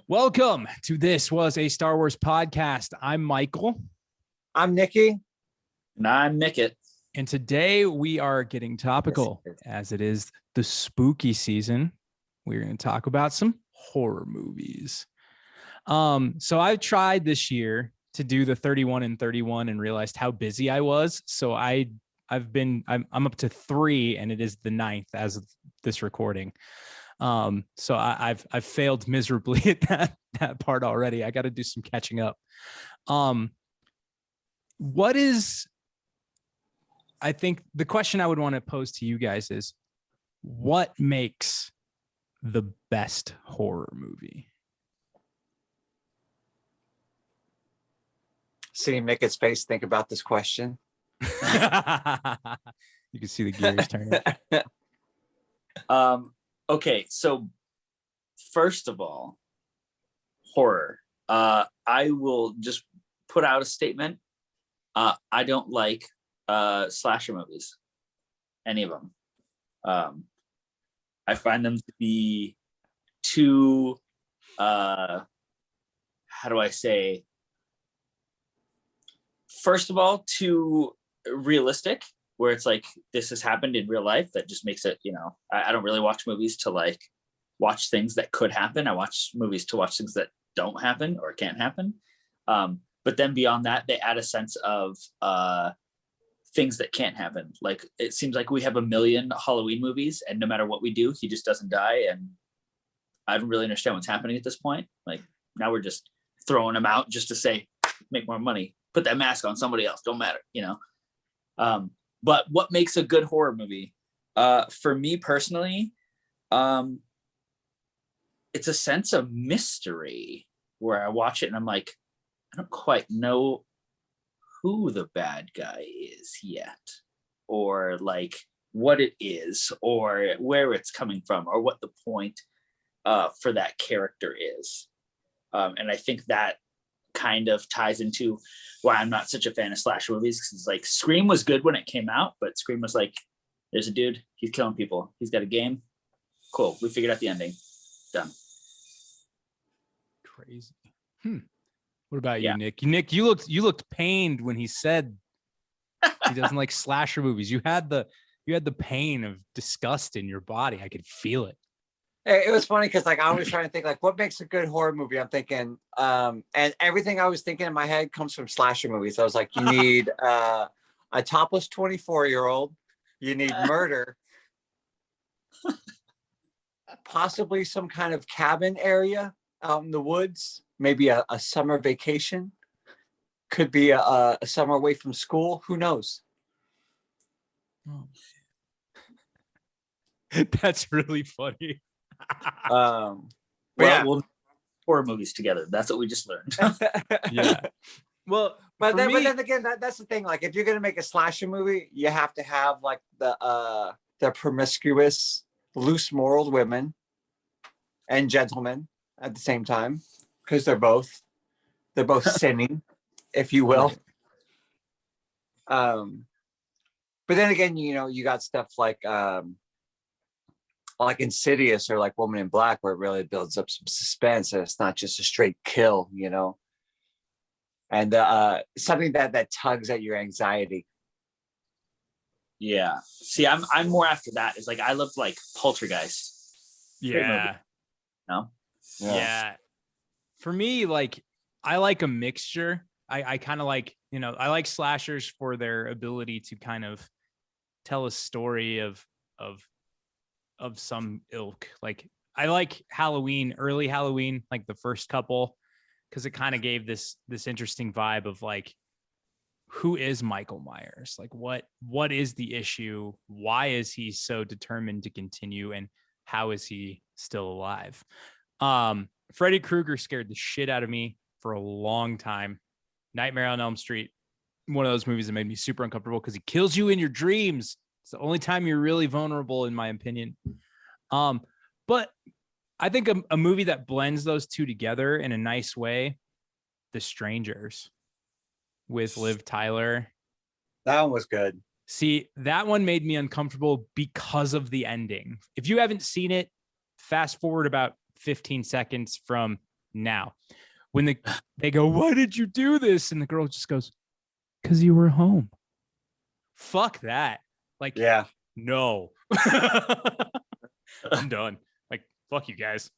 Welcome to This Was a Star Wars Podcast. I'm Michael. I'm Nikki. And I'm Mickett. And today we are getting topical as it is the spooky season. We're going to talk about some horror movies. So I tried this year to do the 31 and 31 and realized how busy I was. So I'm up to 3 and it is the 9th as of this recording. So I've failed miserably at that part already. I got to do some catching up. I think the question I would want to pose to you guys is, what makes the best horror movie? See Mickett's face think about this question. You can see the gears turning. Okay, so first of all, horror. I will just put out a statement. I don't like slasher movies, any of them. I find them to be too, how do I say? First of all, too realistic, where it's like, this has happened in real life. That just makes it, I don't really watch movies to like watch things that could happen. I watch movies to watch things that don't happen or can't happen. But then beyond that, they add a sense of things that can't happen. Like, it seems like we have a million Halloween movies and no matter what we do, he just doesn't die. And I don't really understand what's happening at this point. Like, now we're just throwing them out just to say, make more money, put that mask on somebody else. Don't matter, But what makes a good horror movie? For me personally, it's a sense of mystery where I watch it and I'm like, I don't quite know who the bad guy is yet, or like what it is, or where it's coming from, or what the point for that character is. And I think that kind of ties into why I'm not such a fan of slasher movies, because it's like Scream was good when it came out, but Scream was like, there's a dude, he's killing people, he's got a game, cool, we figured out the ending, done. Crazy. What about you, Nick? Nick, you looked pained when he said he doesn't like slasher movies. You had the pain of disgust in your body. I could feel it. It was funny because like I was trying to think like what makes a good horror movie. I'm thinking, and everything I was thinking in my head comes from slasher movies. I was like, you need a topless 24-year-old, you need murder, possibly some kind of cabin area out in the woods, maybe a summer vacation, could be a summer away from school. Who knows? Oh. That's really funny. We'll horror movies together. That's what we just learned. Yeah. Well, but then again, that's the thing. Like, if you're gonna make a slasher movie, you have to have like the promiscuous, loose-moraled women and gentlemen at the same time, because they're both sinning, if you will. But then again, you got stuff like Insidious or like Woman in Black, where it really builds up some suspense and it's not just a straight kill, and something that tugs at your anxiety. Yeah. See, I'm more after that. It's like, I love like Poltergeist. Yeah. No. Yeah. For me, like, I like a mixture. I kind of like, I like slashers for their ability to kind of tell a story of some ilk. Like, I like Halloween, early Halloween, like the first couple, because it kind of gave this interesting vibe of like, who is Michael Myers? Like, what is the issue? Why is he so determined to continue? And how is he still alive? Freddy Krueger scared the shit out of me for a long time. Nightmare on Elm Street, one of those movies that made me super uncomfortable because he kills you in your dreams. It's the only time you're really vulnerable, in my opinion. But I think a movie that blends those two together in a nice way, The Strangers with Liv Tyler. That one was good. See, that one made me uncomfortable because of the ending. If you haven't seen it, fast forward about 15 seconds from Now, when they go, why did you do this? And the girl just goes, because you were home. Fuck that. Like, Yeah. no. I'm done. Like, fuck you guys.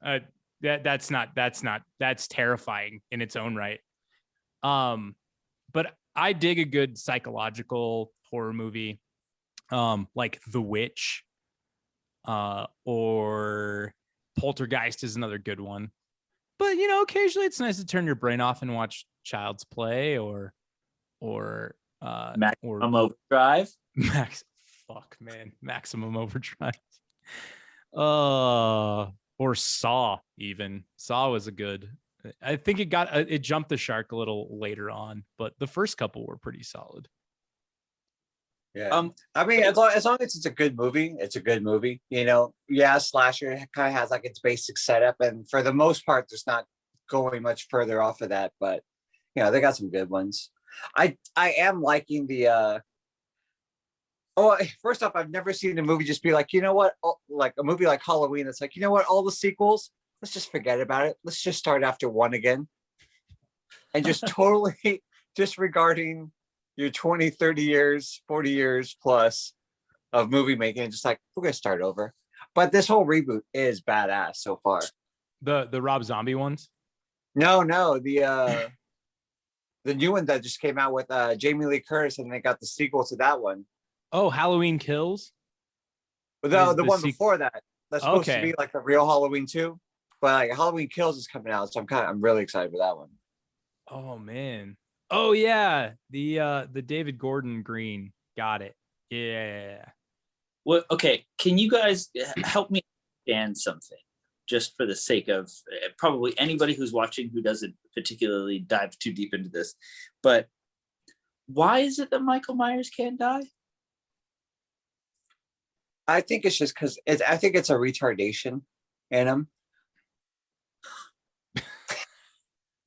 That's terrifying in its own right. But I dig a good psychological horror movie, like The Witch, or Poltergeist is another good one. But occasionally it's nice to turn your brain off and watch Child's Play or Maximum Overdrive. Maximum Overdrive. Or Saw. Even Saw was a good. I think it jumped the shark a little later on, but the first couple were pretty solid. Yeah. I mean, as long as it's a good movie, it's a good movie. Slasher kind of has like its basic setup, and for the most part, there's not going much further off of that. But they got some good ones. I am liking the. First off, I've never seen a movie just be like, like a movie like Halloween. It's like, all the sequels, let's just forget about it. Let's just start after one again, and just totally disregarding your 20, 30 years, 40 years plus of movie making, and just like, we're gonna start over. But this whole reboot is badass so far. The Rob Zombie ones? No, the new one that just came out with Jamie Lee Curtis, and they got the sequel to that one. Oh, Halloween Kills? But the one before that's supposed to be like the real Halloween 2. But like Halloween Kills is coming out, so I'm really excited for that one. Oh man. Oh yeah, the David Gordon Green. Got it. Yeah. Well, okay. Can you guys help me understand something, just for the sake of probably anybody who's watching who doesn't particularly dive too deep into this? But why is it that Michael Myers can't die? I think it's just because I think it's a retardation in him.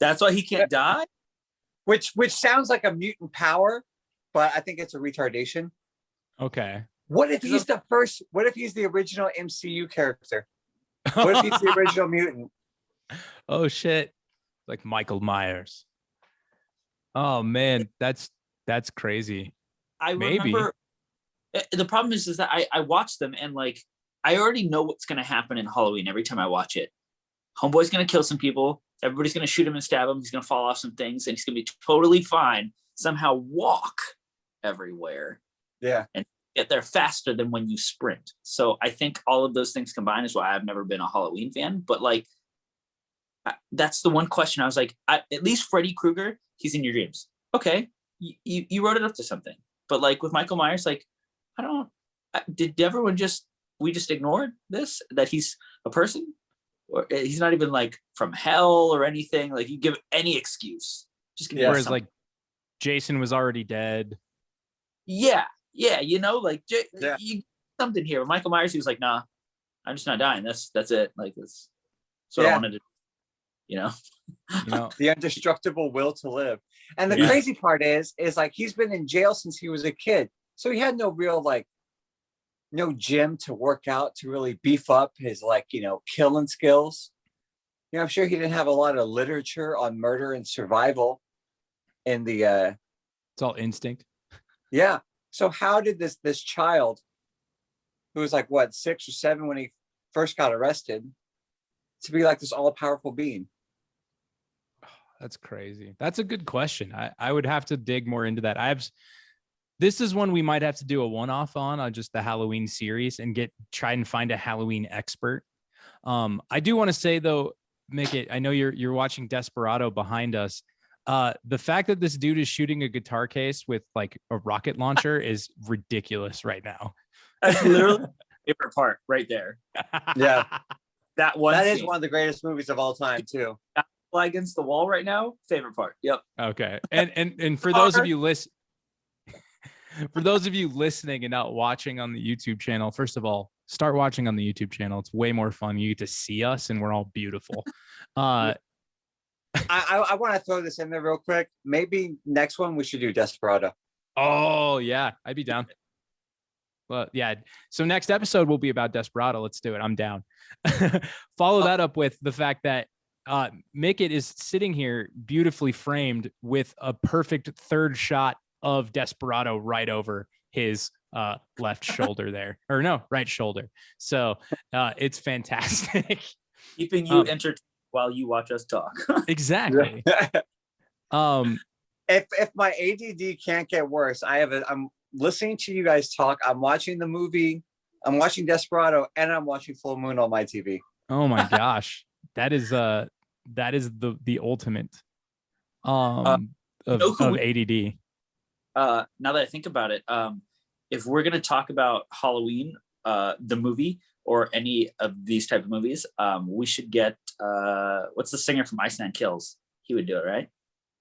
That's why he can't die? Which sounds like a mutant power, but I think it's a retardation. Okay. What if he's the first? What if he's the original MCU character? What if he's the original mutant? Oh shit! Like Michael Myers. Oh man, that's crazy. I remember. The problem is that I watch them, and like I already know what's going to happen in Halloween every time I watch it. Homeboy's going to kill some people. Everybody's going to shoot him and stab him. He's going to fall off some things, and he's going to be totally fine. Somehow walk everywhere. Yeah. And get there faster than when you sprint. So I think all of those things combined is why I've never been a Halloween fan. But like, that's the one question I was like, at least Freddy Krueger, he's in your dreams. Okay. You wrote it up to something. But like with Michael Myers, like, did everyone we just ignored this, that he's a person? Or he's not even like from hell or anything. Like you give any excuse. Just give me whereas like Jason was already dead. Yeah. Like you something here. With Michael Myers, he was like, nah, I'm just not dying. That's it. Like that's what I wanted to, the indestructible will to live. And the crazy part is like he's been in jail since he was a kid. So he had no real no gym to work out to really beef up his killing skills. I'm sure he didn't have a lot of literature on murder and survival in the it's all instinct. Yeah. So how did this child, who was like 6 or 7 when he first got arrested, to be like this all-powerful being? That's crazy. That's a good question. I would have to dig more into that. This is one we might have to do a one-off on just the Halloween series and try and find a Halloween expert. I do want to say though, Mick, I know you're watching Desperado behind us. The fact that this dude is shooting a guitar case with like a rocket launcher is ridiculous right now. That's literally my favorite part right there. Yeah. That is one of the greatest movies of all time too. Fly against the wall right now. Favorite part. Yep. Okay. And for those of you listening and not watching on the YouTube channel, first of all, start watching on the YouTube channel. It's way more fun. You get to see us and we're all beautiful. I want to throw this in there real quick. Maybe next one we should do Desperado. Oh yeah, I'd be down. Well, yeah. So next episode will be about Desperado. Let's do it. I'm down. Follow that up with the fact that Mickett is sitting here beautifully framed with a perfect third shot of Desperado right over his left shoulder there, or no, right shoulder. So it's fantastic. Keeping you entertained while you watch us talk. Exactly. If my ADD can't get worse, I'm listening to you guys talk. I'm watching the movie. I'm watching Desperado, and I'm watching Full Moon on my TV. Oh my gosh, that is the ultimate of ADD. Now that I think about it, if we're gonna talk about Halloween, the movie, or any of these type of movies, we should get what's the singer from Iceland Kills? He would do it, right?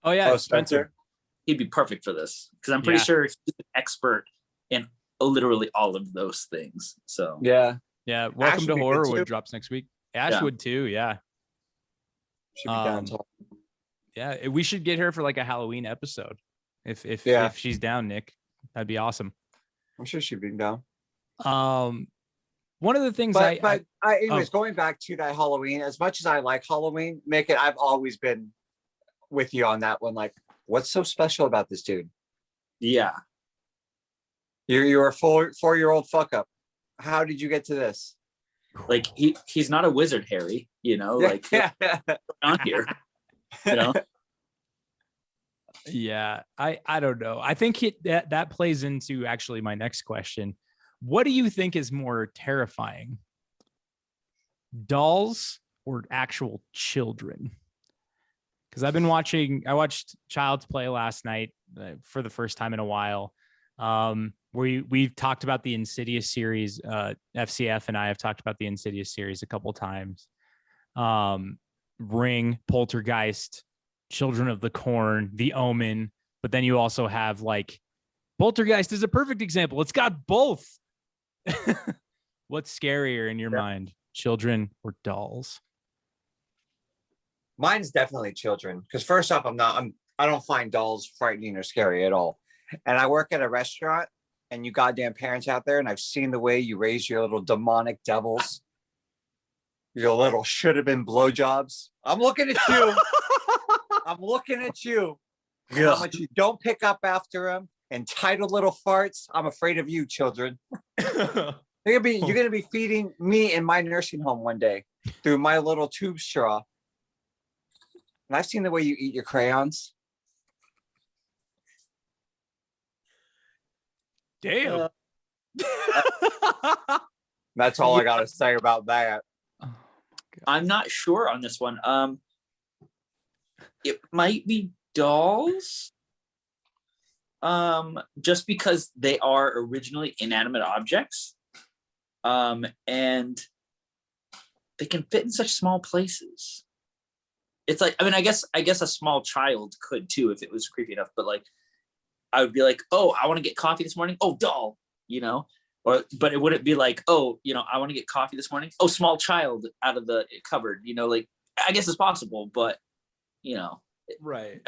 Oh yeah, Spencer. He'd be perfect for this because I'm pretty sure he's an expert in literally all of those things. So yeah. Welcome Ash to would be good, Horrorwood too. drops next week. Ash would too. Yeah. Should be down to Yeah, we should get her for like a Halloween episode. If she's down, Nick, that'd be awesome. I'm sure she'd be down. One of the things anyways, going back to that Halloween, as much as I like Halloween, Mick, I've always been with you on that one. Like, what's so special about this dude? Yeah. You're a 4-year-old fuck up. How did you get to this? Like he's not a wizard, Harry, like on here. Yeah, I don't know. I think that plays into actually my next question. What do you think is more terrifying? Dolls or actual children? Because I watched Child's Play last night for the first time in a while. We've talked about the Insidious series. FCF and I have talked about the Insidious series a couple times. Ring, Poltergeist, Children of the Corn, The Omen. But then you also have like Poltergeist is a perfect example. It's got both. What's scarier in your mind, children or dolls? Mine's definitely children. Because first off, I don't find dolls frightening or scary at all. And I work at a restaurant, and you goddamn parents out there, and I've seen the way you raise your little demonic devils, your little should have been blowjobs. I'm looking at you. I'm looking at you. How much you don't pick up after them. Entitled little farts. I'm afraid of you, children. You're gonna be feeding me in my nursing home one day through my little tube straw. And I've seen the way you eat your crayons. Damn. That's all I gotta say about that. Oh, I'm not sure on this one. It might be dolls. Just because they are originally inanimate objects. And they can fit in such small places. It's like, I guess a small child could too if it was creepy enough, but like I would be like, oh, I want to get coffee this morning. Oh, doll, but it wouldn't be like, oh, I want to get coffee this morning. Oh, small child out of the cupboard, like I guess it's possible, but right.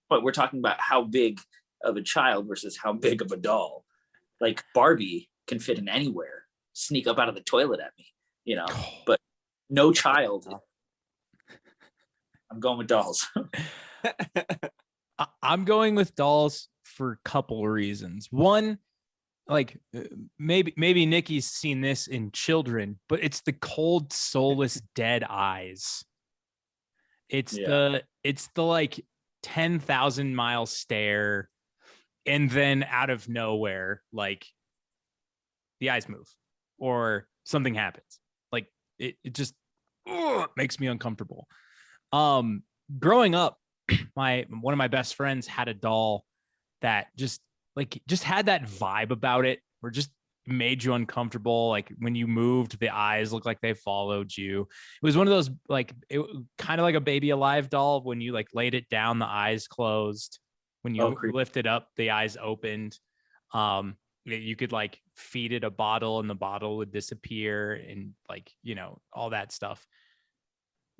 But we're talking about how big of a child versus how big of a doll. Like Barbie can fit in anywhere, sneak up out of the toilet at me, but no child. I'm going with dolls. I'm going with dolls for a couple of reasons. One, like maybe Nikki's seen this in children, but it's the cold, soulless, dead eyes. It's the like 10,000 mile stare, and then out of nowhere, like the eyes move or something happens. Like it just makes me uncomfortable. Growing up, one of my best friends had a doll that just had that vibe about it, or just made you uncomfortable. Like when you moved, the eyes looked like they followed you. It was one of those, like, it kind of like a Baby Alive doll. When you like laid it down, the eyes closed. When you lifted up, the eyes opened. You could like feed it a bottle and the bottle would disappear, and like, all that stuff.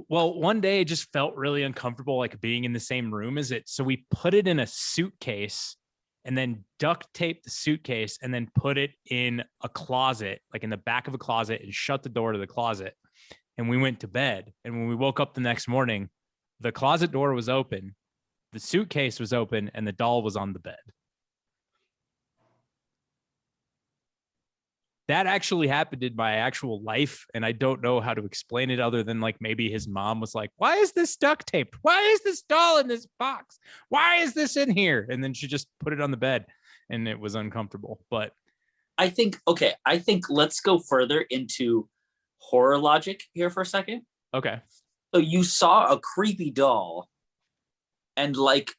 Well, one day it just felt really uncomfortable, like being in the same room as it. So we put it in a suitcase and then duct taped the suitcase and then put it in a closet, like in the back of a closet, and shut the door to the closet. and we went to bed. And when we woke up the next morning, the closet door was open, the suitcase was open, and the doll was on the bed. That actually happened in my actual life, and I don't know how to explain it other than like maybe his mom was like, why is this duct taped? Why is this doll in this box? Why is this in here? And then she just put it on the bed, and it was uncomfortable. But I think let's go further into horror logic here for a second. okay. So you saw a creepy doll, and like,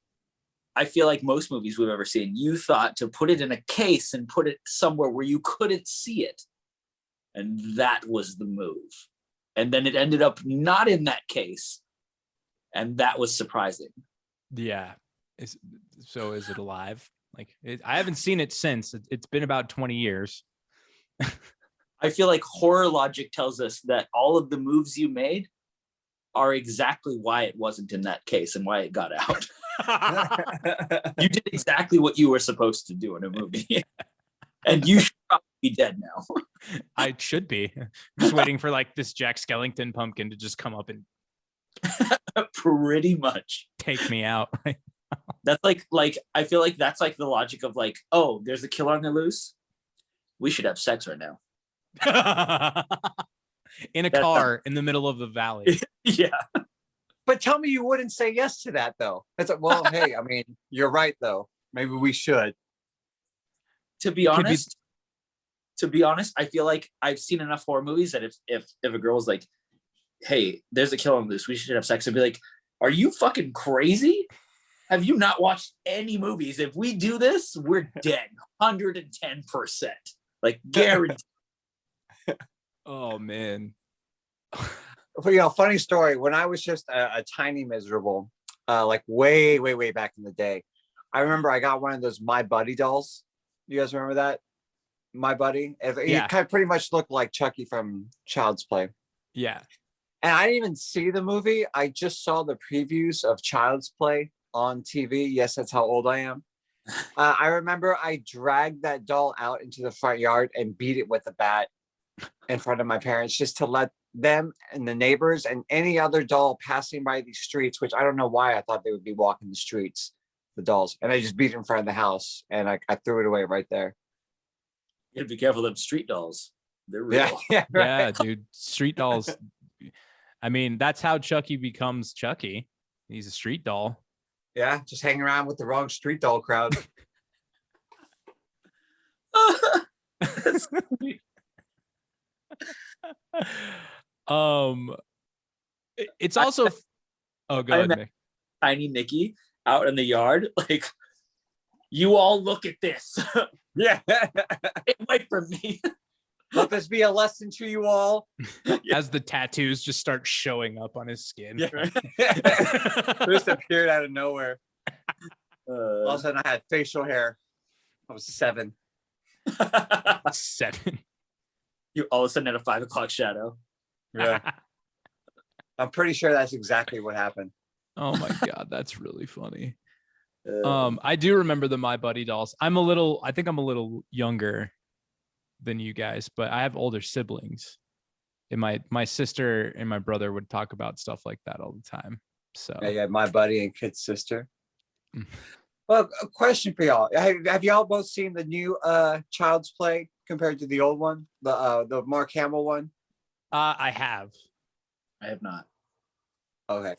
I feel like most movies we've ever seen, you thought to put it in a case and put it somewhere where you couldn't see it. And that was the move. And then it ended up not in that case. And that was surprising. Yeah. So is it alive? Like, I haven't seen it since. It's been about 20 years. I feel like horror logic tells us that all of the moves you made are exactly why it wasn't in that case and why it got out. You did exactly what you were supposed to do in a movie. And you should probably be dead now. I should be. Just waiting for like this Jack Skellington pumpkin to just come up and pretty much take me out. That's like I feel like that's like the logic of like, oh, there's a killer on the loose. We should have sex right now. In a car in the middle of the valley. Yeah. But tell me you wouldn't say yes to that, though. It's like, well, hey, I mean, you're right, though. Maybe we should. To be honest, I feel like I've seen enough horror movies that if a girl was like, hey, there's a killer on loose, we should have sex, I'd be like, are you fucking crazy? Have you not watched any movies? If we do this, we're dead. 110%. Like, guaranteed. Oh, man. But, funny story. When I was just a tiny miserable, like way, way, way back in the day, I remember I got one of those My Buddy dolls. You guys remember that? My Buddy? He kind of pretty much looked like Chucky from Child's Play. Yeah. And I didn't even see the movie. I just saw the previews of Child's Play on TV. Yes, that's how old I am. I remember I dragged that doll out into the front yard and beat it with a bat in front of my parents just to let them and the neighbors and any other doll passing by these streets, which I don't know why I thought they would be walking the streets, the dolls. And I just beat it in front of the house and I threw it away right there. You gotta be careful of them street dolls. They're real. Yeah, right. Yeah, dude. Street dolls. I mean, that's how Chucky becomes Chucky. He's a street doll. Yeah, just hanging around with the wrong street doll crowd. That's sweet. It's also go ahead, Nick. Tiny Nikki out in the yard, like, you all look at this. Yeah. Get away from me. Let this be a lesson to you all. As the tattoos just start showing up on his skin. Yeah. Just appeared out of nowhere. All of a sudden I had facial hair. I was 7. 7. You all of a sudden had a 5 o'clock shadow. Yeah. I'm pretty sure that's exactly what happened. Oh my God, that's really funny. I do remember the My Buddy dolls. I think I'm a little younger than you guys, but I have older siblings. And my sister and my brother would talk about stuff like that all the time. So Yeah, My Buddy and Kid's sister. Well, a question for y'all. Have y'all both seen the new Child's Play compared to the old one? The Mark Hamill one? I have. I have not. Okay.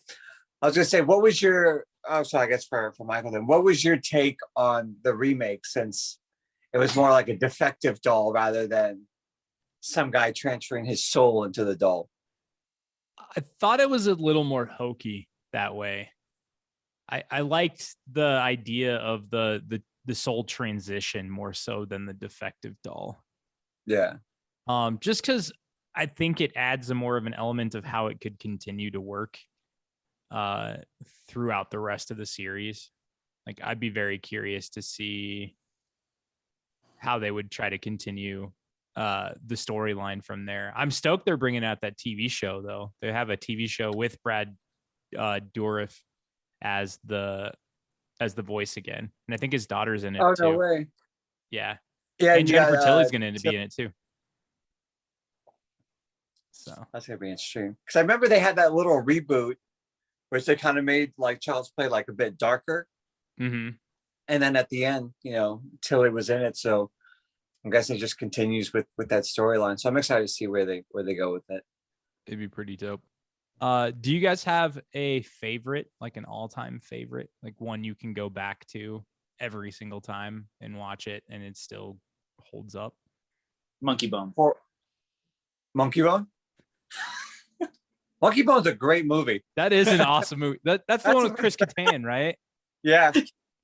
I was gonna say, what was your I guess for Michael then, what was your take on the remake, since it was more like a defective doll rather than some guy transferring his soul into the doll? I thought it was a little more hokey that way. I liked the idea of the soul transition more so than the defective doll. Yeah. Just because I think it adds a more of an element of how it could continue to work throughout the rest of the series. Like, I'd be very curious to see how they would try to continue the storyline from there. I'm stoked they're bringing out that TV show, though. They have a TV show with Brad Dourif as the voice again, and I think his daughter's in it too. No way. Yeah, Yeah, and Jennifer Tilly's going to be in it too. So That's gonna be interesting. Because I remember they had that little reboot, which they kind of made like Child's Play like a bit darker. mm-hmm. And then at the end, Tilly was in it. So I'm guessing it just continues with that storyline. So I'm excited to see where they go with it. It'd be pretty dope. Do you guys have a favorite, like an all-time favorite, like one you can go back to every single time and watch it and it still holds up? Monkey Bone. Or Monkey Bone? Monkey Bone's a great movie. That is an awesome movie. That's the one with Chris Kattan, right? Yeah.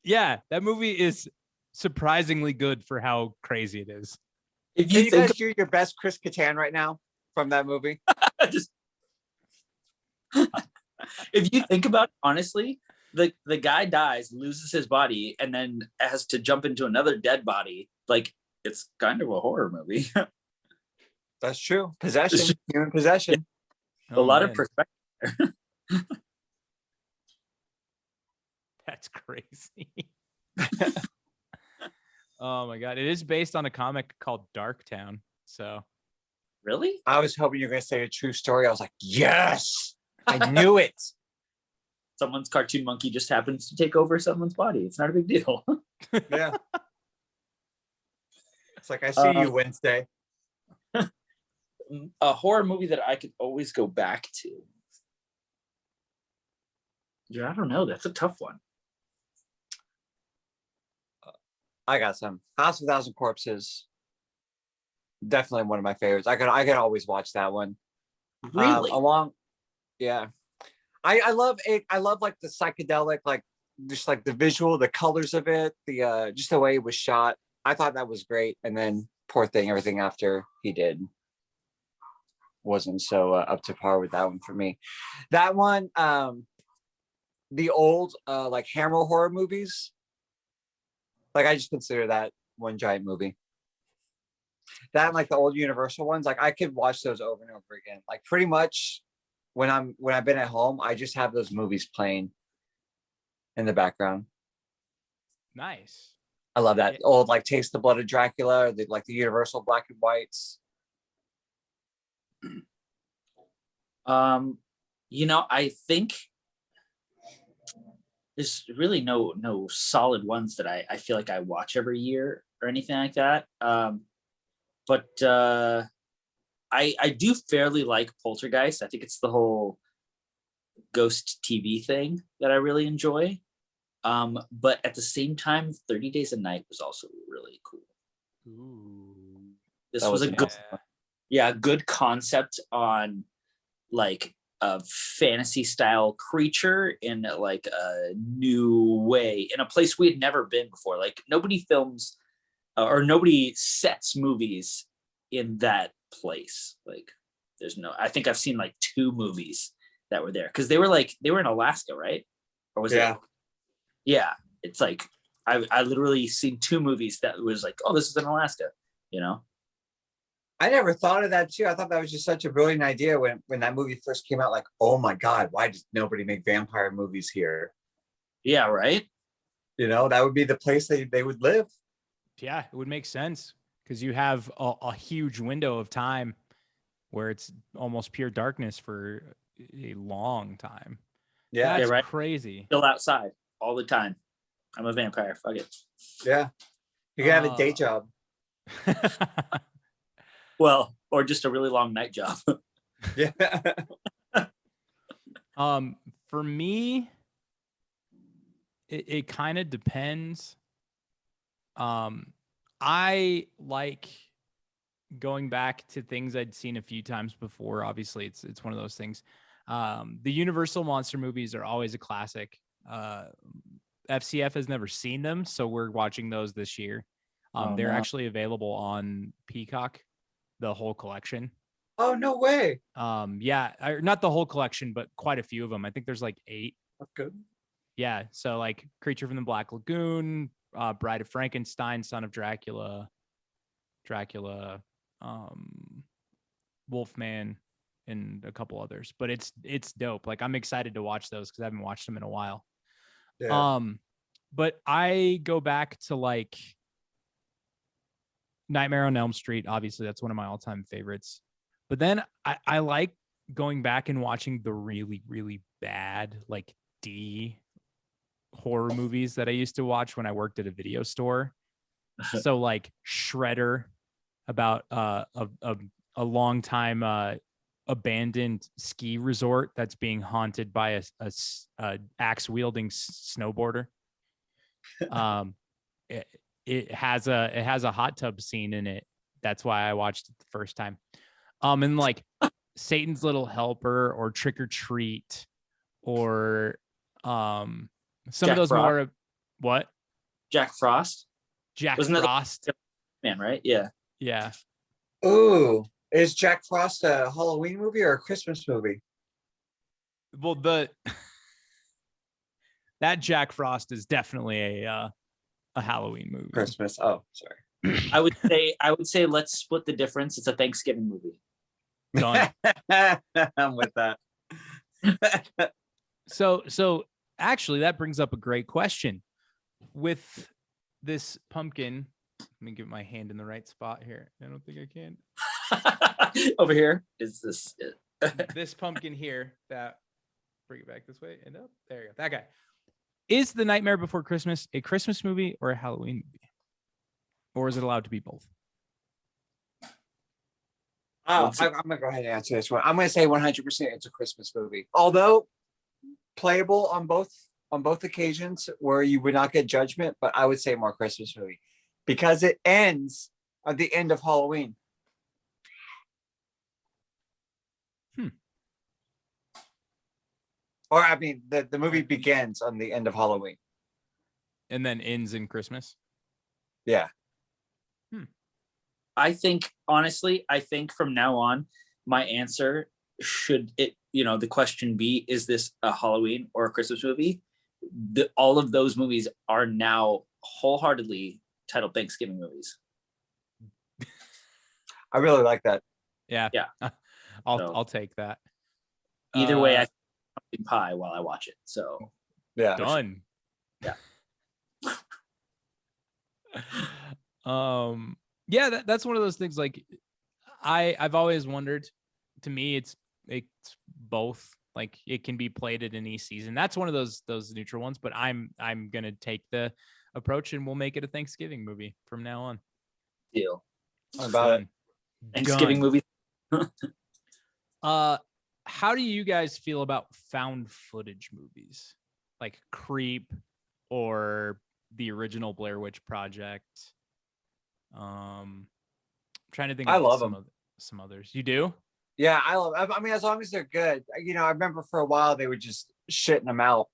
Yeah, that movie is surprisingly good for how crazy it is. If Can you you think guys do your best Chris Kattan right now from that movie? just if you think about it, honestly, the guy dies, loses his body, and then has to jump into another dead body. Like, it's kind of a horror movie. That's true. Possession, human possession. A lot of perspective. That's crazy. Oh my god. It is based on a comic called Darktown. So Really? I was hoping you were going to say a true story. I was like, yes, I knew it. Someone's cartoon monkey just happens to take over someone's body. It's not a big deal. Yeah. It's like, I see you Wednesday. A horror movie that I could always go back to. Yeah, I don't know. That's a tough one. I got some. House of a Thousand Corpses. Definitely one of my favorites. I could always watch that one. Really? Yeah. I love it. I love like the psychedelic, like just like the visual, the colors of it, the just the way it was shot. I thought that was great. And then poor thing, everything after he did wasn't so up to par with that one for me. That one, the old like Hammer horror movies, like I just consider that one giant movie. That and like the old Universal ones, like I could watch those over and over again. Like pretty much when I've been at home, I just have those movies playing in the background. nice. I love that old like Taste the Blood of Dracula, or like the Universal black and whites. I think there's really no solid ones that I feel like I watch every year or anything like that. But I do fairly like Poltergeist. I think it's the whole ghost TV thing that I really enjoy. But at the same time, 30 Days a Night was also really cool. Ooh. This was a good, good concept on like a fantasy style creature in like a new way in a place we had never been before. Like nobody films or nobody sets movies in that place. Like I think I've seen like 2 movies that were there because they were in Alaska, right? Or was it? Yeah. It's like I literally seen 2 movies that was like, oh, this is in Alaska, I never thought of that too. I thought that was just such a brilliant idea when that movie first came out. Like, oh my God, why does nobody make vampire movies here? Yeah, right. That would be the place they would live. Yeah, it would make sense because you have a huge window of time where it's almost pure darkness for a long time. Yeah, That's right. crazy. Still outside all the time. I'm a vampire. Fuck it. Yeah, you can have a day job. Well, or just a really long night job. Yeah. For me, it kind of depends. I like going back to things I'd seen a few times before. Obviously, it's one of those things. The Universal monster movies are always a classic. FCF has never seen them, so we're watching those this year. They're actually available on Peacock, the whole collection. Oh, no way. Yeah, not the whole collection, but quite a few of them. I think there's like 8. That's good. Yeah, so like Creature from the Black Lagoon, Bride of Frankenstein, Son of Dracula, Wolfman, and a couple others. But it's dope. Like I'm excited to watch those because I haven't watched them in a while. Yeah. But I go back to like Nightmare on Elm Street. Obviously, that's one of my all-time favorites. But then I like going back and watching the really, really bad, like D horror movies that I used to watch when I worked at a video store. So like Shredder, about a long time abandoned ski resort that's being haunted by a axe wielding snowboarder. It has a hot tub scene in it. That's why I watched it the first time. And like Satan's Little Helper or Trick or Treat or some Jack of those Frost. more what? Jack Frost. Jack Wasn't that Frost. Man, right? Yeah. Yeah. Ooh, is Jack Frost a Halloween movie or a Christmas movie? Well, that Jack Frost is definitely a Halloween movie. Christmas. Oh, sorry. I would say let's split the difference. It's a Thanksgiving movie. Done. I'm with that. So actually that brings up a great question. With this pumpkin, let me get my hand in the right spot here. I don't think I can. Over here is this. This pumpkin here, that bring it back this way and up. There you go. That guy. Is The Nightmare Before Christmas a Christmas movie or a Halloween movie? Or is it allowed to be both? Oh, I'm gonna go ahead and answer this one. I'm gonna say 100% it's a Christmas movie. Although playable on both occasions where you would not get judgment, but I would say more Christmas movie because it ends at the end of Halloween. Or I mean, the movie begins on the end of Halloween. And then ends in Christmas? Yeah. I think, honestly, from now on, my answer the question be, is this a Halloween or a Christmas movie? All of those movies are now wholeheartedly titled Thanksgiving movies. I really like that. Yeah. I'll take that. Either way, I pumpkin pie while I watch it. So yeah. Done. Yeah. Yeah, that's one of those things. Like I've always wondered. To me, it's both. Like it can be played at any season. That's one of those neutral ones. But I'm gonna take the approach, and we'll make it a Thanksgiving movie from now on. Deal. About it. Thanksgiving movie. How do you guys feel about found footage movies like Creep or the original Blair Witch Project? Trying to think. I love them. Some others. You do? Yeah, I mean, as long as they're good. I remember for a while they were just shitting them out,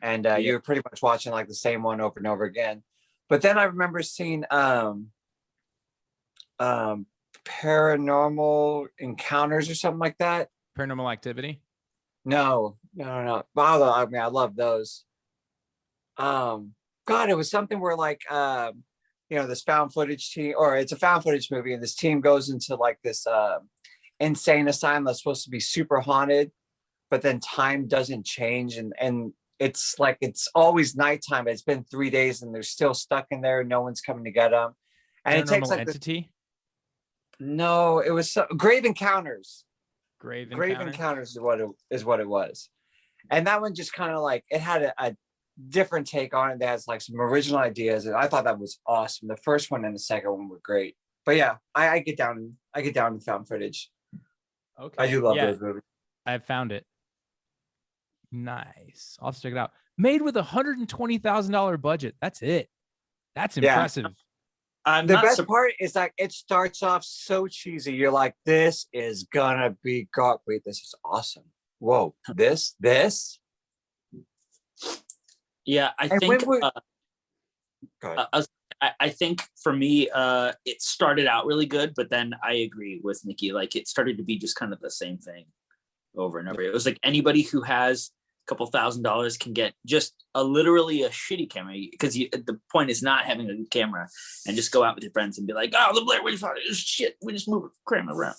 and you were pretty much watching like the same one over and over again. But then I remember seeing Paranormal Encounters or something like that. Paranormal Activity? No. Wow, I mean, I love those. God, it was something where like this found footage team, or it's a found footage movie, and this team goes into like this insane asylum that's supposed to be super haunted, but then time doesn't change, and it's like it's always nighttime. It's been 3 days and they're still stuck in there. No one's coming to get them. And it takes like Entity? No, it was Grave Encounters. Grave Encounters is what it was. And that one just kind of like it had a different take on it that has like some original ideas, and I thought that was awesome. The first one and the second one were great. But yeah, I get down to found footage. Okay. I do love those movies. I found it. Nice. I'll have to check it out. Made with $120,000 budget. That's it. That's impressive. The best part is like it starts off so cheesy. You're like, this is gonna be great. This is awesome. Whoa, this. Yeah, I think for me, it started out really good, but then I agree with Nikki. Like it started to be just kind of the same thing over and over. It was like anybody who has a couple $1,000s can get just literally a shitty camera, because the point is not having a good camera, and just go out with your friends and be like, oh, the Blair Witch Project is shit. We just move the camera around,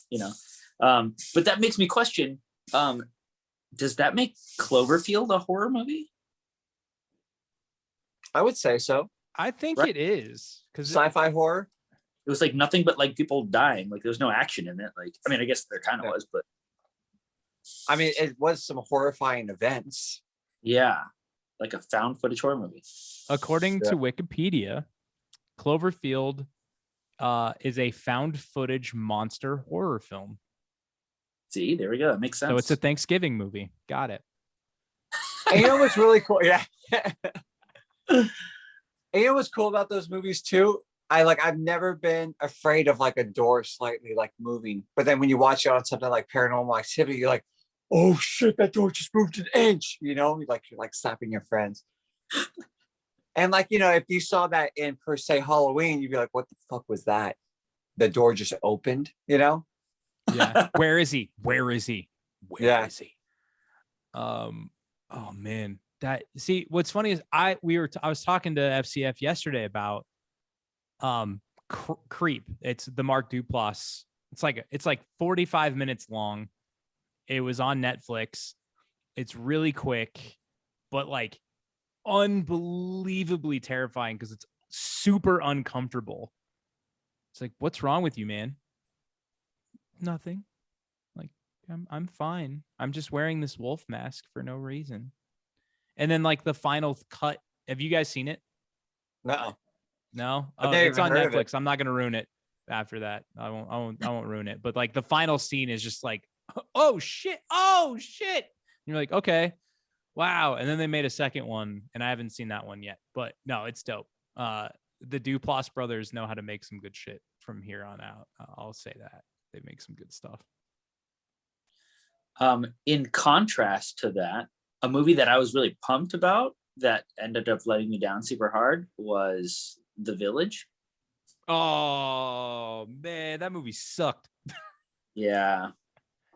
But that makes me question, does that make Cloverfield a horror movie? I would say so. I think Right? it is, because sci-fi horror. it was like nothing but like people dying. Like there was no action in it. Like, I mean, I guess there kind of was, but I mean, it was some horrifying events. yeah, like a found footage horror movie. According to Wikipedia, Cloverfield is a found footage monster horror film. See, there we go. It makes sense. So it's a Thanksgiving movie. Got it. And you know what's really cool? Yeah. And you know what's cool about those movies too? I've never been afraid of like a door slightly like moving, but then when you watch it on something like Paranormal Activity, you're like, oh shit, that door just moved an inch, you know, you're like slapping your friends. And like, you know, if you saw that in per se Halloween, you'd be like, what the fuck was that? The door just opened, you know? Yeah. Where is he? Where is he? Where is he? Oh man. What's funny is I was talking to FCF yesterday about Creep. It's the Mark Duplass. It's like 45 minutes long. It was on Netflix. It's really quick, but like unbelievably terrifying because it's super uncomfortable. It's like, what's wrong with you, man? Nothing. Like, I'm fine. I'm just wearing this wolf mask for no reason. And then like the final cut. Have you guys seen it? No. No? I've Oh, never it's even on heard of Netflix. it. I'm not gonna ruin it after that. I won't ruin it. But like the final scene is just like, oh shit. And you're like, okay. Wow. And then they made a second one, and I haven't seen that one yet. But no, it's dope. The Duplass brothers know how to make some good shit from here on out. I'll say that. They make some good stuff. In contrast to that, a movie that I was really pumped about that ended up letting me down super hard was The Village. Oh man, that movie sucked. Yeah.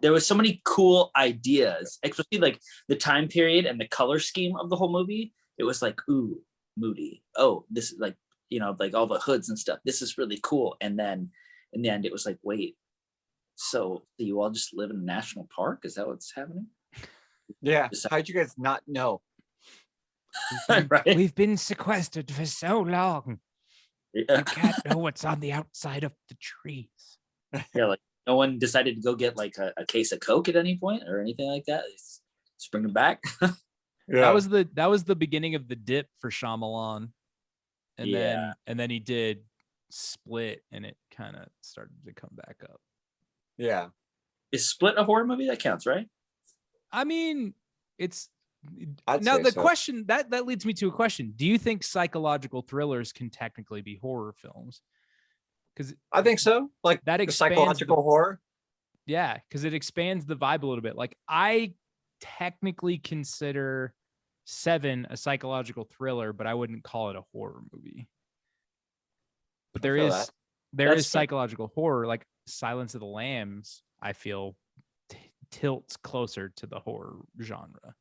There was so many cool ideas, especially like the time period and the color scheme of the whole movie. It was like, ooh, moody. Oh, this is like, you know, like all the hoods and stuff. This is really cool. And then in the end, it was like, wait, so do you all just live in a national park? Is that what's happening? Yeah. How'd you guys not know? Right? We've been sequestered for so long. Yeah. You can't know what's on the outside of the trees. Yeah, like no one decided to go get like a case of Coke at any point or anything like that. Just bring them back. Yeah. That was the beginning of the dip for Shyamalan. And Yeah. then he did Split, and it kind of started to come back up. Yeah. Is Split a horror movie? That counts, right? I mean, it's I'd now say the so. question that leads me to a question. Do you think psychological thrillers can technically be horror films? Because I think so. Like that the expands psychological horror. yeah, because it expands the vibe a little bit. Like I technically consider Seven a psychological thriller, but I wouldn't call it a horror movie. But there feel is that. That's fair. psychological horror, like Silence of the Lambs. I feel tilts closer to the horror genre.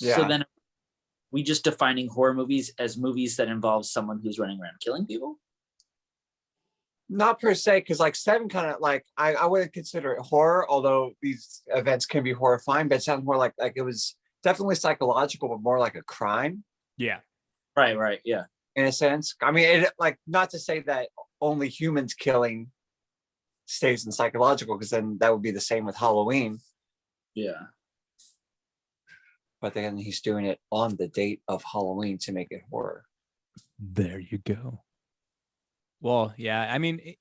Yeah. So then we just defining horror movies as movies that involve someone who's running around killing people? Not per se, because like Seven kind of like I wouldn't consider it horror, although these events can be horrifying, but it sounds more like it was definitely psychological, but more like a crime Yeah. Right. Yeah. in a sense. I mean, it like not to say that only humans killing stays in psychological, because then that would be the same with Halloween. Yeah. But then he's doing it on the date of Halloween to make it horror. There you go. Well, yeah. I mean,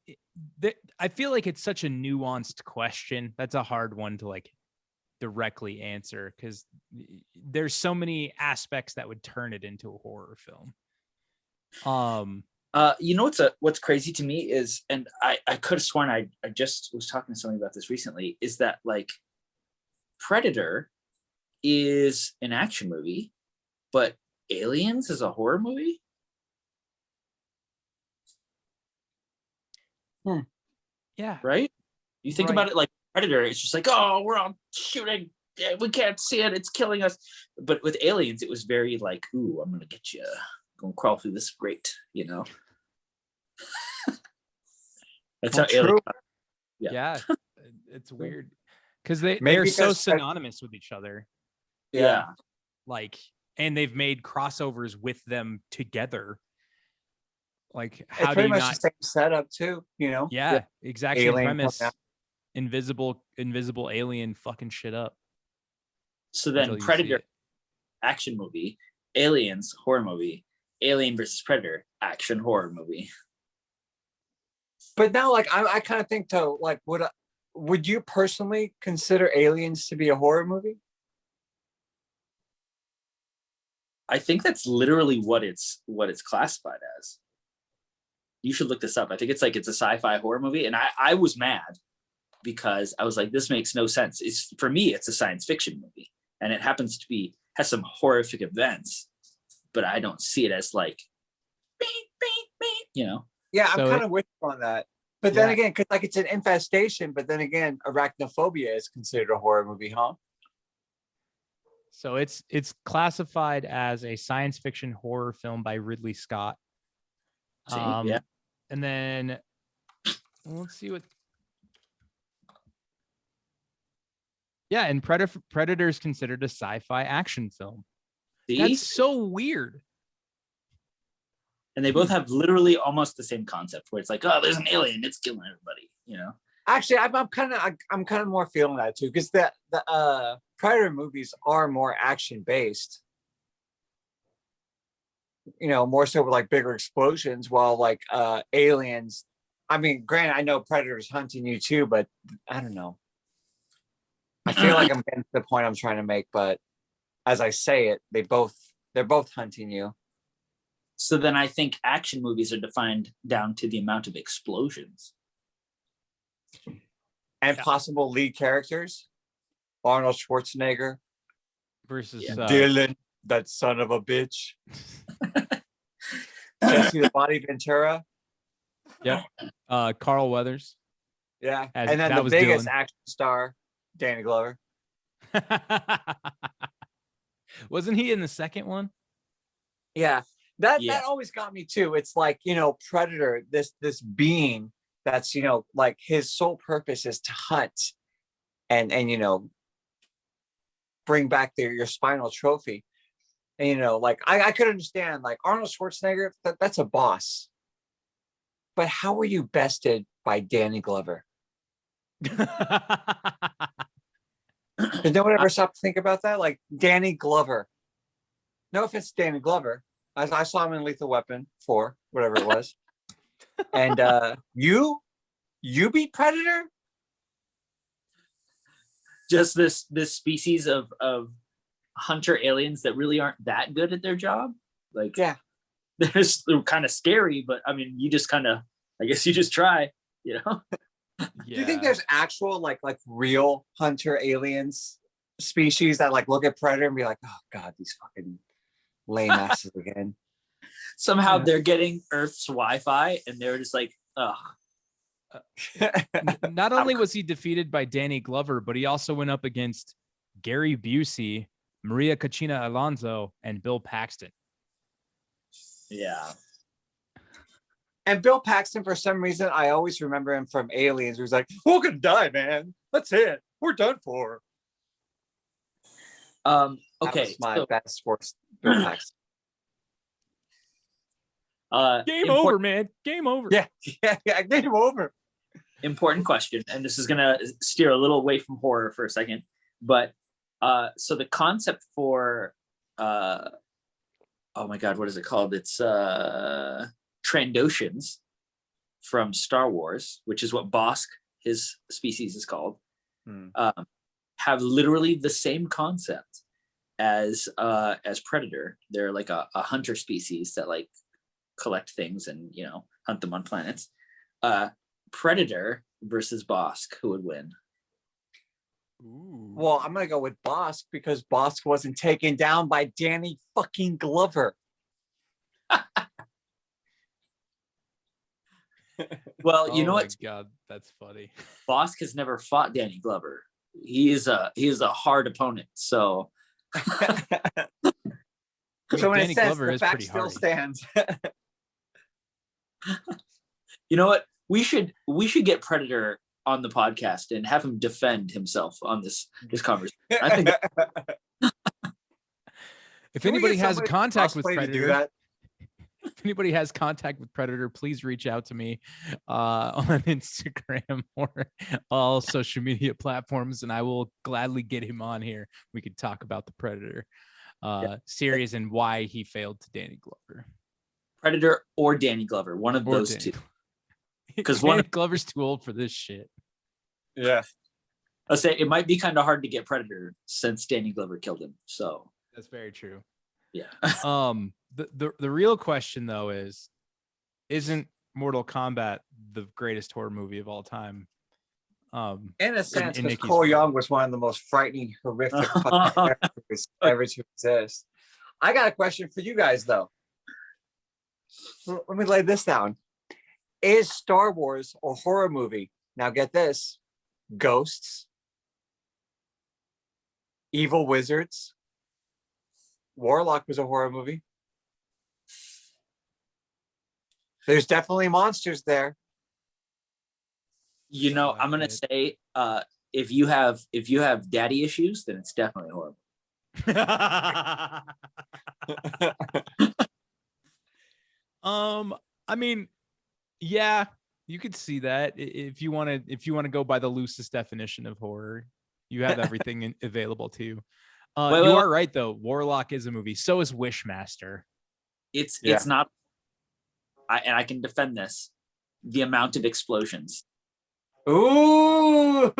I feel like it's such a nuanced question. That's a hard one to like directly answer because there's so many aspects that would turn it into a horror film. You know what's crazy to me is, and I could have sworn I just was talking to somebody about this recently, is that like Predator is an action movie, but Aliens is a horror movie. Yeah. Right? You think Right. about it like Predator, it's just like, oh, we're all shooting. Yeah, we can't see it. It's killing us. But with Aliens, it was very like, ooh, I'm going to get you. I'm going to crawl through this grate, you know? That's how True. Aliens. Yeah. It's weird because they're Maybe so because- synonymous with each other. Yeah. Like, and they've made crossovers with them together. Like, It's how do pretty you much not? the same setup too, you know? Yeah, exact same Alien premise. coming Invisible alien fucking shit up. So until then you see Predator, it. action movie, Aliens, horror movie, Alien versus Predator, action horror movie. But now, like, I kind of think though, like, would you personally consider Aliens to be a horror movie? I think that's literally what it's classified as. You should look this up. I think it's a sci-fi horror movie, and I was mad because I was like, this makes no sense. It's, for me, it's a science fiction movie, and it happens to has some horrific events, but I don't see it as like, beep, beep, beep, you know. Yeah, I'm So kind of with you on that. But then Yeah. again, because like it's an infestation, but then again, arachnophobia is considered a horror movie, huh? So it's classified as a science fiction horror film by Ridley Scott. See? Yeah. And then let's see what. Yeah, and Predator is considered a sci-fi action film. See? That's so weird. And they both have literally almost the same concept, where it's like, oh, there's an alien, it's killing everybody, you know. Actually, I'm kind of more feeling that too, because the Predator movies are more action based. You know, more so with like bigger explosions, while like Aliens. I mean, granted, I know Predator's hunting you too, but I don't know. I feel like I'm getting to the point I'm trying to make, but as I say it, they're both hunting you. So then I think action movies are defined down to the amount of explosions. And possible lead characters. Arnold Schwarzenegger. Versus Dylan, that son of a bitch. Jesse the Body Ventura. Yep. Carl Weathers. Yeah. As And then that the was biggest Dylan. action star, Danny Glover. Wasn't he in the second one? Yeah. That Yeah. always got me too. It's like, you know, Predator, this being that's, you know, like his sole purpose is to hunt and you know, bring back your spinal trophy. And you know, like I could understand like Arnold Schwarzenegger, that's a boss. But how were you bested by Danny Glover? Did no one ever stop to think about that? Like Danny Glover. No offense to Danny Glover. I saw him in Lethal Weapon 4, whatever it was. And you beat Predator? Just this species of hunter aliens that really aren't that good at their job. Like, Yeah. they're kind of scary, but I mean, you just kind of, I guess you just try, you know? Do you think there's actual like real hunter aliens species that like look at Predator and be like, oh God, these fucking lame asses again? Somehow Yeah. they're getting Earth's Wi-Fi and they're just like, ugh. Not only was he defeated by Danny Glover, but he also went up against Gary Busey, Maria Cachina Alonso, and Bill Paxton. Yeah. And Bill Paxton, for some reason, I always remember him from Aliens. He was like, we're gonna die, man. That's it. We're done for. Okay. That was my So, best sports Bill Paxton. Game over, man. Game over. Yeah, game over. Important question, and this is gonna steer a little away from horror for a second, but so the concept for oh my god, what is it called? It's Trandoshans from Star Wars, which is what Bosk, his species, is called, have literally the same concept as Predator. They're like a hunter species that like collect things and, you know, hunt them on planets. Predator versus Bosk, who would win? Ooh. Well, I'm gonna go with Bosk because Bosk wasn't taken down by Danny fucking Glover. Well, you know what? God, that's funny. Bosk has never fought Danny Glover. He is a hard opponent. So So in Danny a sense, Glover the is fact pretty still hardy. stands. you know what? We should get Predator on the podcast and have him defend himself on this conversation. I think If Can we anybody get has somebody contact with cosplay to do Predator, that? If anybody has contact with Predator, please reach out to me on Instagram or all social media platforms, and I will gladly get him on here. We could talk about the Predator series and why he failed to Danny Glover. Predator or Danny Glover, one of those two. Because Danny Glover's too old for this shit. Yeah. I'll say it might be kind of hard to get Predator since Danny Glover killed him. So that's very true. Yeah. The real question though is, isn't Mortal Kombat the greatest horror movie of all time? In a sense, because Cole Young was one of the most frightening, horrific characters ever to exist. I got a question for you guys though. Let me lay this down. Is Star Wars a horror movie? Now get this: ghosts, evil wizards. Warlock was a horror movie. There's definitely monsters there. You know, I'm gonna say, if you have daddy issues, then it's definitely horrible. I mean, yeah, you could see that if you want to go by the loosest definition of horror. You have everything available to you. You are right though. Warlock is a movie. So is Wishmaster. It's not. I can defend this. The amount of explosions. Ooh.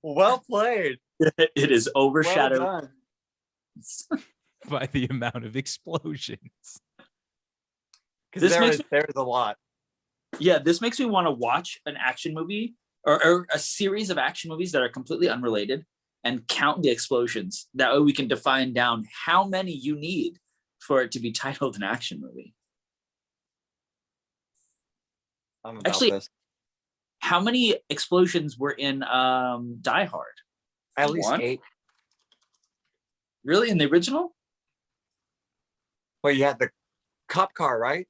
Well played. It is overshadowed Well by the amount of explosions. Because there's a lot. Yeah, this makes me want to watch an action movie or a series of action movies that are completely unrelated and count the explosions. That way we can define down how many you need for it to be titled an action movie. Actually, how many explosions were in Die Hard? At least 8. Really? In the original? Well, you had the cop car, right?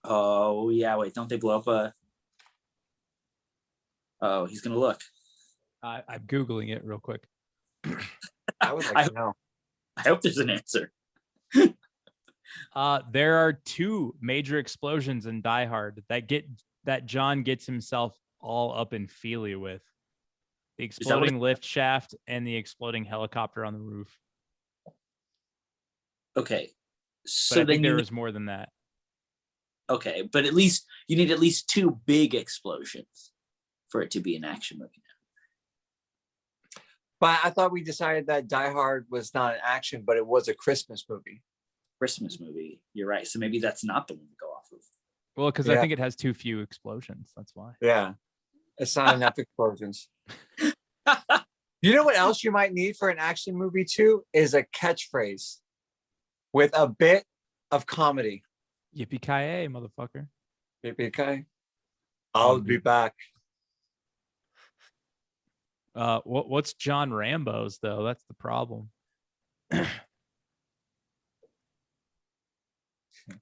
Oh, yeah. Wait, don't they blow up a... Oh, he's going to look. I'm Googling it real quick. I would like to know. I hope there's an answer. There are 2 major explosions in Die Hard that John gets himself all up in Feely with. The exploding lift shaft and the exploding helicopter on the roof. Okay. So I think there was more than that. Okay, but at least you need at least 2 big explosions for it to be an action movie now. But I thought we decided that Die Hard was not an action, but it was a Christmas movie. Christmas movie. You're right. So maybe that's not the one to go off of. Well, because I think it has too few explosions. That's why. Yeah. It's not enough explosions. You know what else you might need for an action movie too? Is a catchphrase with a bit of comedy. Yippee-ki-yay, motherfucker. Yippee-ki-yay. I'll be back. What's John Rambo's though? That's the problem.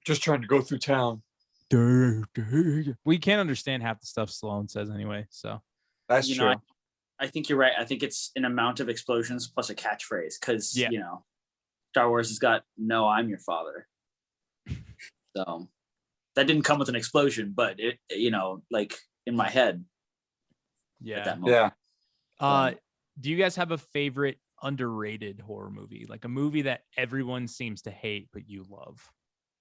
Just trying to go through town. We can't understand half the stuff Stallone says anyway. So that's true. I think you're right. I think it's an amount of explosions plus a catchphrase because you know, Star Wars has got "No, I'm your father." So that didn't come with an explosion, but it, you know, like in my head. Yeah. At that moment. Yeah. Do you guys have a favorite underrated horror movie? Like a movie that everyone seems to hate, but you love?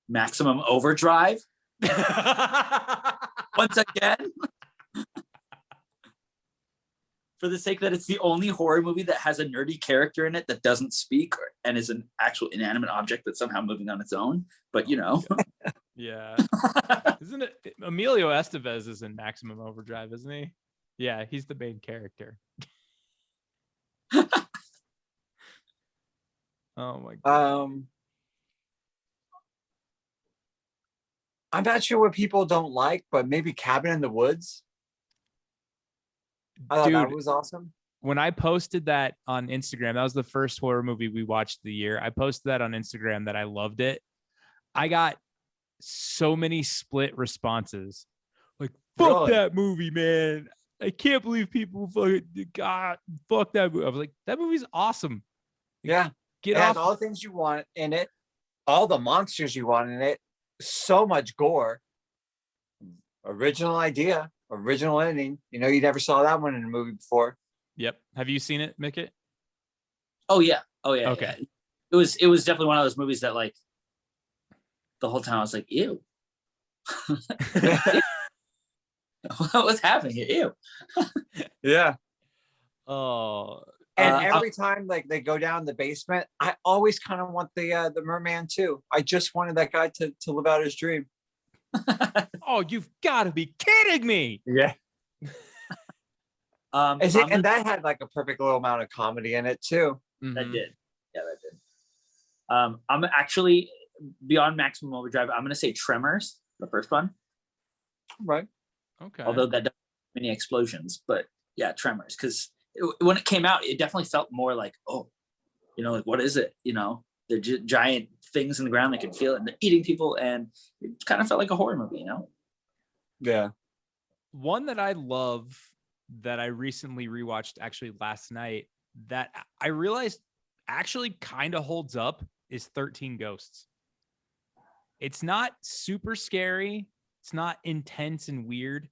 Maximum Overdrive. Once again. For the sake that it's the only horror movie that has a nerdy character in it that doesn't speak and is an actual inanimate object that's somehow moving on its own. But, you know. Yeah. Isn't it? Emilio Estevez is in Maximum Overdrive, isn't he? Yeah, he's the main character. Oh, my God. I'm not sure what people don't like, but maybe Cabin in the Woods. I thought that was awesome. When I posted that on Instagram, that was the first horror movie we watched of the year. I posted that on Instagram that I loved it. I got so many split responses. Like, fuck that movie, man. I can't believe people fuck that movie. I was like, that movie's awesome. Yeah. Get it off. has all the things you want in it. all the monsters you want in it, so much gore. Original idea, original ending. You know, you never saw that one in a movie before. Yep. Have you seen it, Mickett? Oh yeah. Okay. Yeah. It was definitely one of those movies that like the whole time I was like, ew. What's happening here? Ew. Yeah. Oh, And every time like they go down the basement, I always kind of want the merman too. I just wanted that guy to live out his dream. oh, you've got to be kidding me! Yeah. And that had like a perfect little amount of comedy in it too. that did. Yeah, that did. I'm actually beyond Maximum Overdrive. I'm gonna say Tremors, the first one. Right. Okay. Although that doesn't have many explosions, but yeah, Tremors. Because when it came out, it definitely felt more like, oh, you know, like what is it? You know, they're giant things in the ground. They can feel it, and they're eating people, and it kind of felt like a horror movie. You know. Yeah. One that I love that I recently rewatched actually last night that I realized actually kind of holds up is 13 Ghosts. It's not super scary. It's not intense and weird,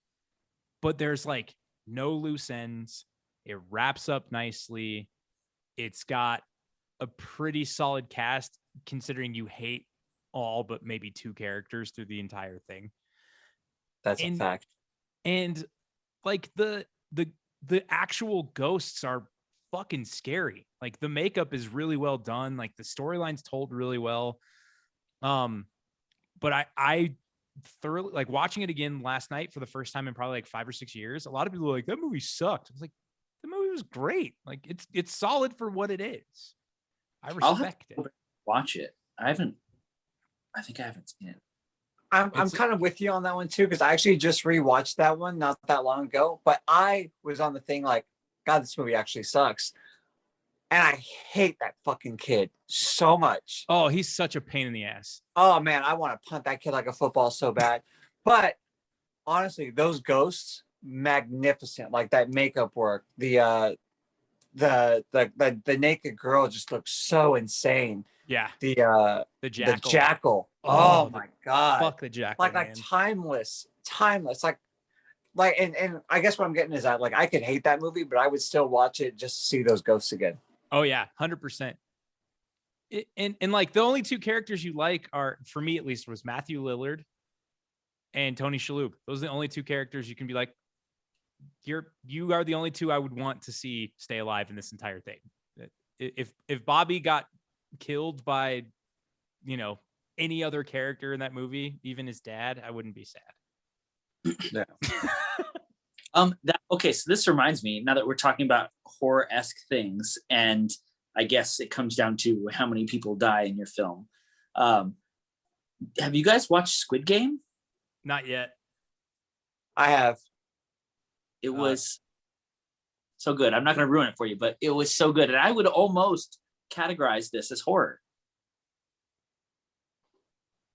but there's like no loose ends. It wraps up nicely. It's got a pretty solid cast considering you hate all but maybe 2 characters through the entire thing. That's a fact. And like the actual ghosts are fucking scary. Like the makeup is really well done. Like the storyline's told really well. But I thoroughly like watching it again last night for the first time in probably like 5 or 6 years. A lot of people were like, that movie sucked. I was like, the movie was great. Like it's solid for what it is. I respect it. Watch it. I think I haven't seen it. I'm kind of with you on that one too, because I actually just rewatched that one not that long ago. But I was on the thing like, God, this movie actually sucks. And I hate that fucking kid so much. Oh, he's such a pain in the ass. Oh man, I want to punt that kid like a football so bad. But honestly, those ghosts, magnificent. Like that makeup work. The naked girl just looks so insane. Yeah. The jackal. The jackal. Oh my God. Fuck the jackal. Like man. timeless. Like and I guess what I'm getting is that like I could hate that movie, but I would still watch it just to see those ghosts again. Oh yeah, 100%. And like the only 2 characters you like are, for me at least, was Matthew Lillard and Tony Shalhoub. Those are the only 2 characters you can be like, you are the only 2 I would want to see stay alive in this entire thing. If Bobby got killed by, you know, any other character in that movie, even his dad, I wouldn't be sad. Yeah. Okay, so this reminds me, now that we're talking about horror-esque things, and I guess it comes down to how many people die in your film. Have you guys watched Squid Game? Not yet. I have. It was so good. I'm not going to ruin it for you, but it was so good. And I would almost categorize this as horror.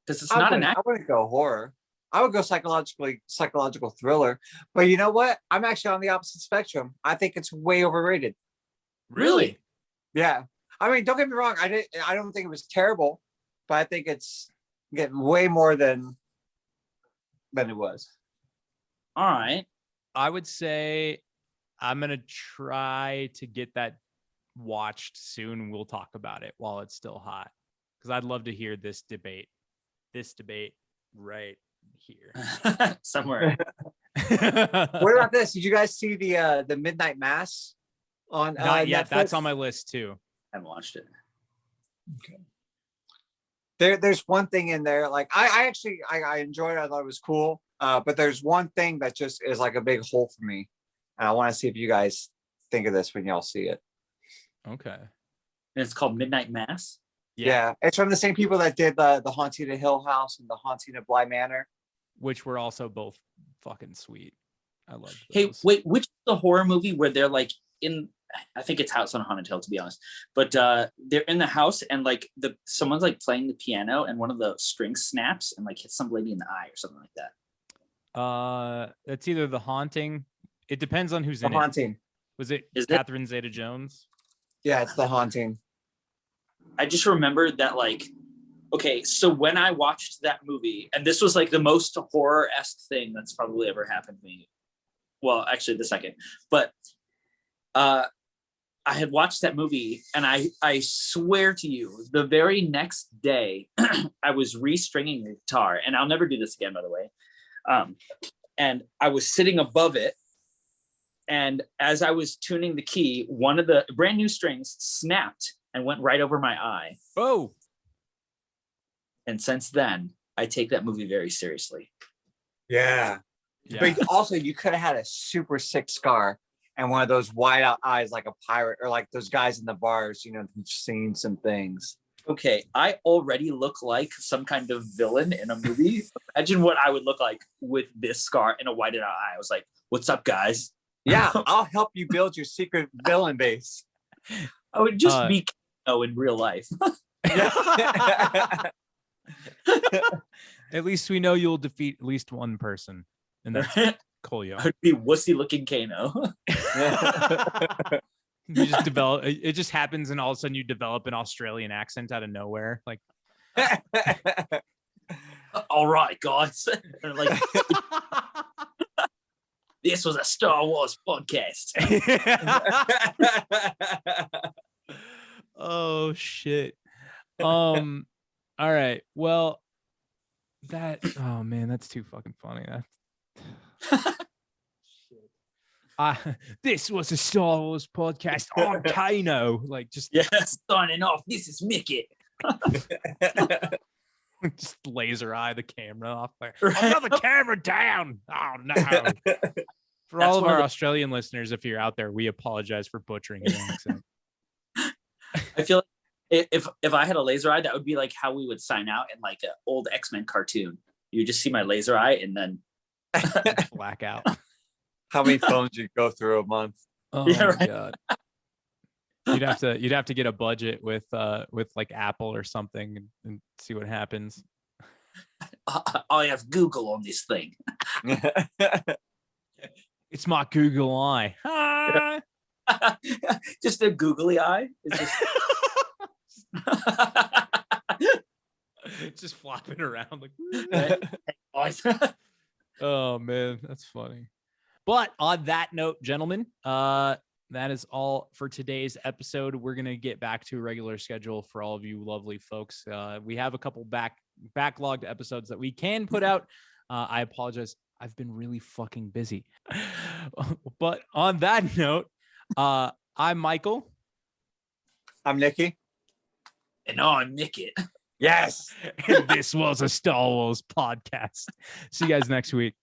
Because it's not an act. I wouldn't go horror. I would go psychological thriller. But you know what? I'm actually on the opposite spectrum. I think it's way overrated. Really? Yeah. I mean, don't get me wrong. I don't think it was terrible, but I think it's getting way more than it was. All right. I would say I'm going to try to get that watched soon. We'll talk about it while it's still hot, because I'd love to hear this debate right here. Somewhere. What about this? Did you guys see the Midnight Mass on Not yet. Netflix? That's on my list too. I haven't watched it. Okay. There's one thing in there. Like I actually enjoyed it. I thought it was cool. But there's one thing that just is like a big hole for me. And I want to see if you guys think of this when y'all see it. Okay. And it's called Midnight Mass. Yeah. It's from the same people that did the Haunting of Hill House and the Haunting of Bly Manor. Which were also both fucking sweet. I love those. Hey, wait, which is the horror movie where they're like I think it's House on Haunted Hill, to be honest. But they're in the house and like someone's like playing the piano and one of the strings snaps and like hits some lady in the eye or something like that. That's either The Haunting. It depends on who's The in Haunting. it. Was it Is Catherine Zeta-Jones? Yeah, it's The Haunting. I just remembered that like Okay, so when I watched that movie, and this was like the most horror-esque thing that's probably ever happened to me. Well, actually, the second, but I had watched that movie, and I swear to you, the very next day, I was restringing the guitar, and I'll never do this again, by the way. And I was sitting above it, and as I was tuning the key, one of the brand new strings snapped and went right over my eye. Oh. And since then, I take that movie very seriously. Yeah. But also, you could have had a super sick scar and one of those wide out eyes like a pirate, or like those guys in the bars, you know, who've seen some things. Okay, I already look like some kind of villain in a movie. Imagine what I would look like with this scar and a whited out eye. I was like, what's up, guys? Yeah, I'll help you build your secret villain base. I would just be Kano in real life. At least we know you'll defeat at least one person, and that's Kolyo. I would be wussy looking Kano. You just develop. It just happens, and all of a sudden you develop an Australian accent out of nowhere. Like, all right, guys. Like, this was a Star Wars podcast. Oh shit. All right. Well, oh man, that's too fucking funny. This was a Star Wars podcast on Kano. Like, just signing off. This is Mickey. Just laser eye the camera off there. I've got the camera down. Oh no. For all of our Australian listeners, if you're out there, we apologize for butchering your accent. I feel like if I had a laser eye, that would be like how we would sign out in like an old X-Men cartoon. You just see my laser eye and then black out. How many phones you go through a month? Oh yeah, my God. You'd have to get a budget with like Apple or something and see what happens. I have Google on this thing. It's my Google Eye. Just a googly eye. It's just flopping around like. Oh man, that's funny. But on that note, gentlemen, that is all for today's episode. We're going to get back to a regular schedule for all of you lovely folks. We have a couple backlogged episodes that we can put out. I apologize. I've been really fucking busy. But on that note, I'm Michael. I'm Nikki. And I'm Nickit. Yes. And this was a Star Wars podcast. See you guys next week.